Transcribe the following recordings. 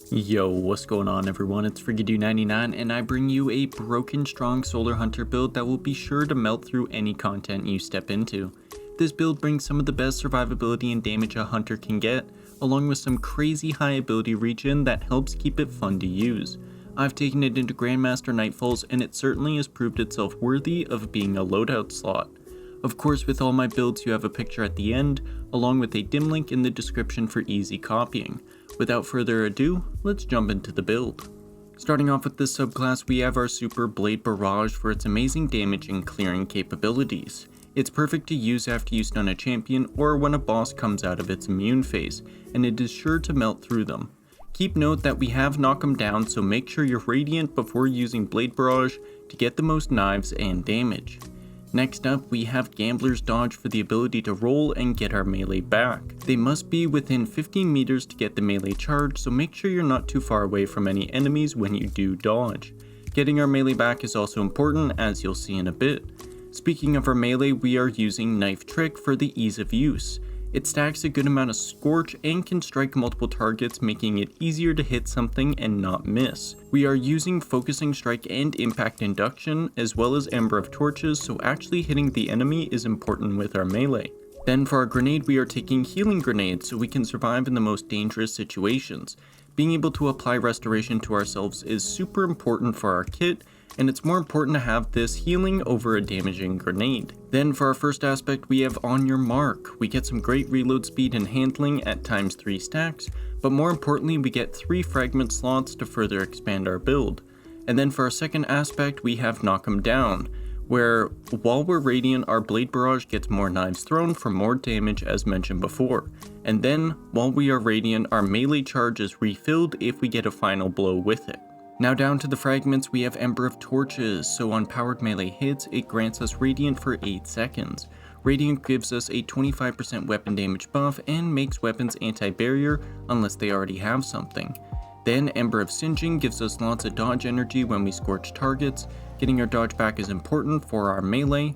Yo, what's going on everyone, it's Frigidu99 and I bring you a broken strong solar hunter build that will be sure to melt through any content you step into. This build brings some of the best survivability and damage a hunter can get, along with some crazy high ability regen that helps keep it fun to use. I've taken it into Grandmaster Nightfalls and it certainly has proved itself worthy of being a loadout slot. Of course, with all my builds you have a picture at the end, along with a dim link in the description for easy copying. Without further ado, let's jump into the build. Starting off with this subclass, we have our super Blade Barrage for its amazing damage and clearing capabilities. It's perfect to use after you stun a champion or when a boss comes out of its immune phase, and it is sure to melt through them. Keep note that we have knock 'em down, so make sure you're radiant before using Blade Barrage to get the most knives and damage. Next up, we have Gambler's Dodge for the ability to roll and get our melee back. They must be within 15 meters to get the melee charge, so make sure you're not too far away from any enemies when you do dodge. Getting our melee back is also important, as you'll see in a bit. Speaking of our melee, we are using Knife Trick for the ease of use. It stacks a good amount of Scorch and can strike multiple targets, making it easier to hit something and not miss. We are using Focusing Strike and Impact Induction, as well as Ember of Torches, so actually hitting the enemy is important with our melee. Then for our grenade, we are taking Healing Grenade so we can survive in the most dangerous situations. Being able to apply restoration to ourselves is super important for our kit, and it's more important to have this healing over a damaging grenade. Then for our first aspect, we have On Your Mark. We get some great reload speed and handling at times 3 stacks, but more importantly we get 3 fragment slots to further expand our build. And then for our second aspect, we have Knock 'em Down, where while we're radiant our Blade Barrage gets more knives thrown for more damage as mentioned before. And then while we are radiant our melee charge is refilled if we get a final blow with it. Now down to the fragments, we have Ember of Torches, so on powered melee hits it grants us Radiant for 8 seconds. Radiant gives us a 25% weapon damage buff and makes weapons anti-barrier unless they already have something. Then Ember of Singeing gives us lots of dodge energy when we scorch targets. Getting our dodge back is important for our melee.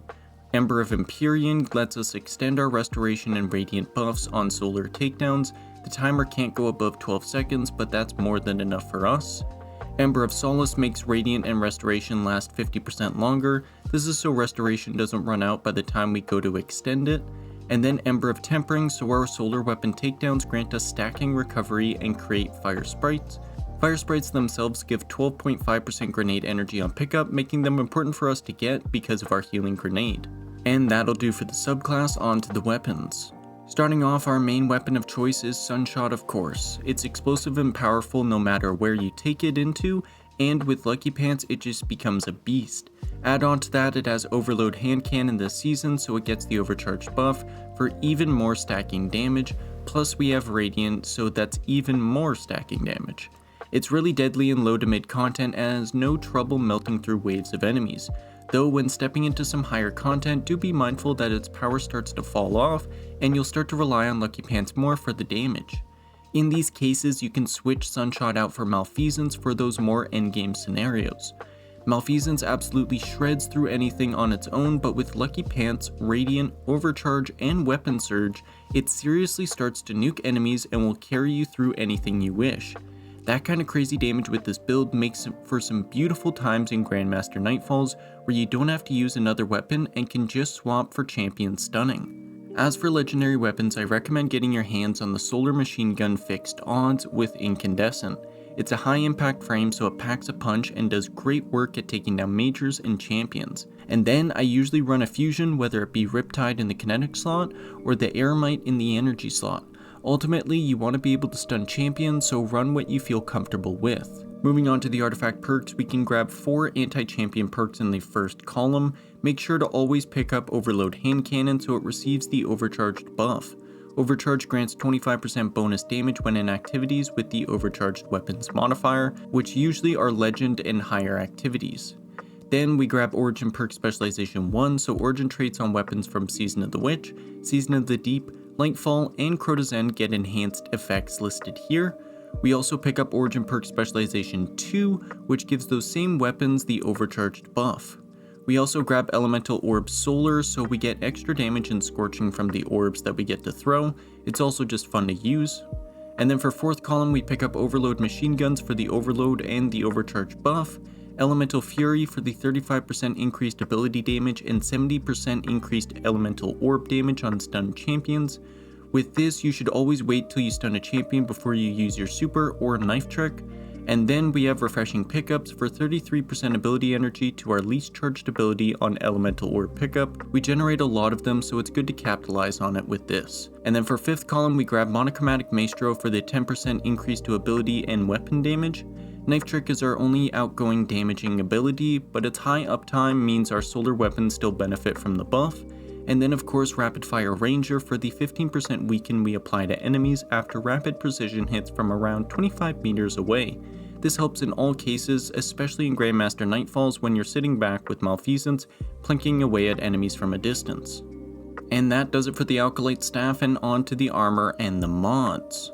Ember of Empyrean lets us extend our restoration and radiant buffs on solar takedowns. The timer can't go above 12 seconds, but that's more than enough for us. Ember of Solace makes Radiant and Restoration last 50% longer. This is so Restoration doesn't run out by the time we go to extend it. And then Ember of Tempering, so our solar weapon takedowns grant us stacking recovery and create Fire Sprites. Fire Sprites themselves give 12.5% grenade energy on pickup, making them important for us to get because of our healing grenade. And that'll do for the subclass. On to the weapons. Starting off, our main weapon of choice is Sunshot, of course. It's explosive and powerful no matter where you take it into, and with Lucky Pants it just becomes a beast. Add on to that, it has Overload Hand Cannon this season, so it gets the overcharged buff for even more stacking damage, plus we have Radiant, so that's even more stacking damage. It's really deadly in low to mid content and has no trouble melting through waves of enemies. Though when stepping into some higher content, do be mindful that its power starts to fall off and you'll start to rely on Lucky Pants more for the damage. In these cases, you can switch Sunshot out for Malfeasance for those more endgame scenarios. Malfeasance absolutely shreds through anything on its own, but with Lucky Pants, Radiant, Overcharge, and Weapon Surge, it seriously starts to nuke enemies and will carry you through anything you wish. That kind of crazy damage with this build makes for some beautiful times in Grandmaster Nightfalls where you don't have to use another weapon and can just swap for champion stunning. As for legendary weapons, I recommend getting your hands on the Solar Machine Gun Fixed Odds with Incandescent. It's a high impact frame so it packs a punch and does great work at taking down majors and champions. And then I usually run a fusion, whether it be Riptide in the kinetic slot or the Eremite in the energy slot. Ultimately, you want to be able to stun champions, so run what you feel comfortable with. Moving on to the artifact perks, we can grab 4 anti-champion perks in the first column. Make sure to always pick up Overload Hand Cannon so it receives the overcharged buff. Overcharge grants 25% bonus damage when in activities with the overcharged weapons modifier, which usually are legend and higher activities. Then we grab Origin perk specialization 1, so origin traits on weapons from Season of the Witch, Season of the Deep, Lightfall, and Crota's End get enhanced effects listed here. We also pick up Origin perk specialization 2, which gives those same weapons the overcharged buff. We also grab Elemental Orb Solar, so we get extra damage and scorching from the orbs that we get to throw. It's also just fun to use. And then for 4th column, we pick up Overload Machine Guns for the Overload and the Overcharge buff, Elemental Fury for the 35% increased ability damage and 70% increased Elemental Orb damage on stunned champions. With this, you should always wait till you stun a champion before you use your super or knife trick. And then we have Refreshing Pickups for 33% ability energy to our least charged ability on Elemental Orb pickup. We generate a lot of them, so it's good to capitalize on it with this. And then for 5th column, we grab Monochromatic Maestro for the 10% increase to ability and weapon damage. Knife Trick is our only outgoing damaging ability, but its high uptime means our solar weapons still benefit from the buff. And then of course Rapid Fire Ranger for the 15% weaken we apply to enemies after rapid precision hits from around 25 meters away. This helps in all cases, especially in Grandmaster Nightfalls when you're sitting back with Malfeasance, plinking away at enemies from a distance. And that does it for the Alkalite staff, and on to the armor and the mods.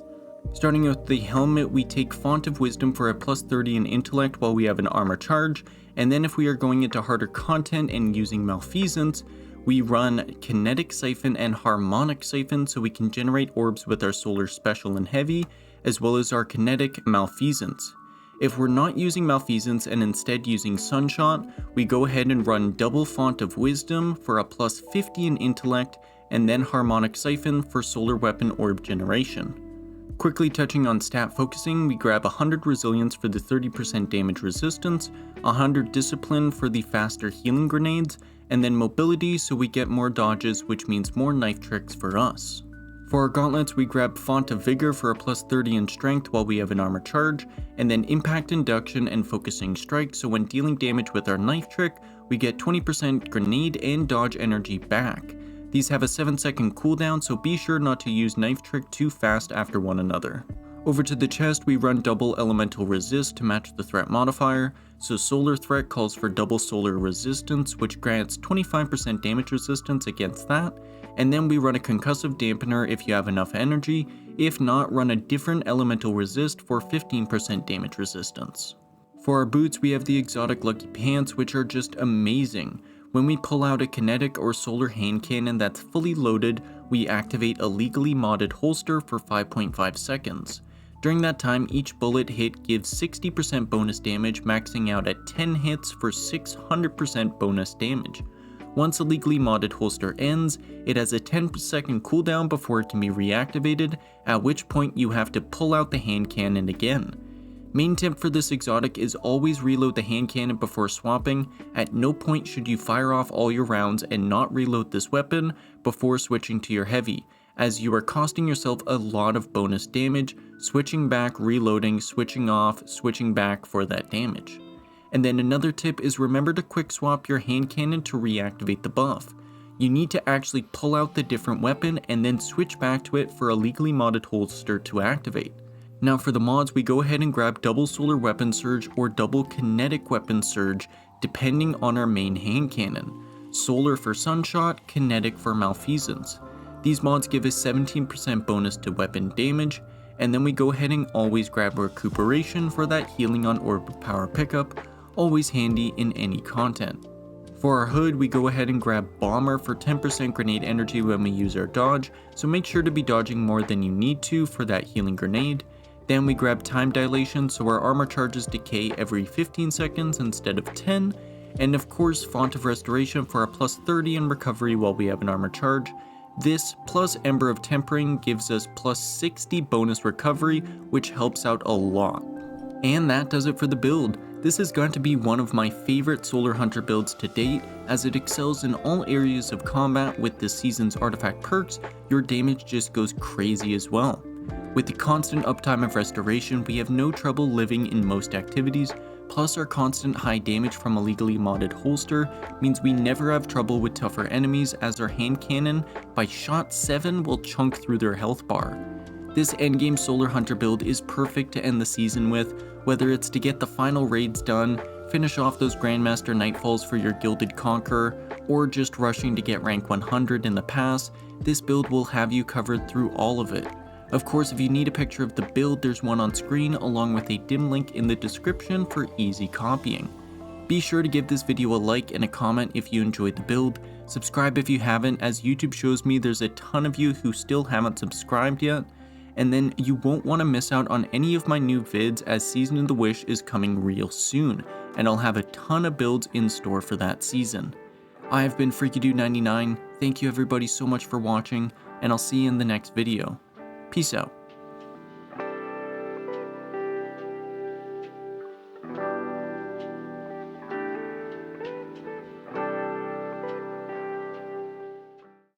Starting with the helmet, we take Font of Wisdom for a plus 30 in intellect while we have an armor charge, and then if we are going into harder content and using Malfeasance, we run Kinetic Siphon and Harmonic Siphon so we can generate orbs with our Solar Special and Heavy, as well as our Kinetic Malfeasance. If we're not using Malfeasance and instead using Sunshot, we go ahead and run double Font of Wisdom for a plus 50 in intellect, and then Harmonic Siphon for Solar Weapon Orb generation. Quickly touching on stat focusing, we grab 100 Resilience for the 30% damage resistance, 100 Discipline for the faster healing grenades, and then Mobility so we get more dodges, which means more knife tricks for us. For our gauntlets, we grab Font of Vigor for a plus 30 in strength while we have an armor charge, and then Impact Induction and Focusing Strike so when dealing damage with our knife trick, we get 20% grenade and dodge energy back. These have a 7-second cooldown, so be sure not to use knife trick too fast after one another. Over to the chest, we run double Elemental Resist to match the threat modifier, so Solar Threat calls for double Solar Resistance, which grants 25% damage resistance against that, and then we run a Concussive Dampener if you have enough energy, if not, run a different Elemental Resist for 15% damage resistance. For our boots, we have the exotic Lucky Pants, which are just amazing. When we pull out a kinetic or solar hand cannon that's fully loaded, we activate a legally modded holster for 5.5 seconds. During that time, each bullet hit gives 60% bonus damage, maxing out at 10 hits for 600% bonus damage. Once a legally modded holster ends, it has a 10-second cooldown before it can be reactivated, at which point you have to pull out the hand cannon again. Main tip for this exotic is always reload the hand cannon before swapping. At no point should you fire off all your rounds and not reload this weapon before switching to your heavy, as you are costing yourself a lot of bonus damage, switching back, reloading, switching off, switching back for that damage. And then another tip is remember to quick swap your hand cannon to reactivate the buff. You need to actually pull out the different weapon and then switch back to it for a legally modded holster to activate. Now for the mods, we go ahead and grab double Solar Weapon Surge or double Kinetic Weapon Surge depending on our main hand cannon. Solar for Sunshot, Kinetic for Malfeasance. These mods give us 17% bonus to weapon damage, and then we go ahead and always grab Recuperation for that healing on Orb Power pickup, always handy in any content. For our hood, we go ahead and grab Bomber for 10% grenade energy when we use our dodge, so make sure to be dodging more than you need to for that healing grenade. Then we grab Time Dilation so our armor charges decay every 15 seconds instead of 10, and of course Font of Restoration for a plus 30 in recovery while we have an armor charge. This plus Ember of Tempering gives us plus 60 bonus recovery, which helps out a lot. And that does it for the build. This is going to be one of my favorite Solar Hunter builds to date, as it excels in all areas of combat. With this season's artifact perks, your damage just goes crazy as well. With the constant uptime of restoration, we have no trouble living in most activities, plus our constant high damage from a legally modded holster means we never have trouble with tougher enemies, as our hand cannon by shot 7 will chunk through their health bar. This endgame Solar Hunter build is perfect to end the season with, whether it's to get the final raids done, finish off those Grandmaster Nightfalls for your Gilded Conqueror, or just rushing to get rank 100 in the pass. This build will have you covered through all of it. Of course, if you need a picture of the build, there's one on screen along with a dim link in the description for easy copying. Be sure to give this video a like and a comment if you enjoyed the build. Subscribe if you haven't, as YouTube shows me there's a ton of you who still haven't subscribed yet. and then you won't want to miss out on any of my new vids, as Season of the Witch is coming real soon, and I'll have a ton of builds in store for that season. I have been FreakyDude99, thank you everybody so much for watching, and I'll see you in the next video. Peace out.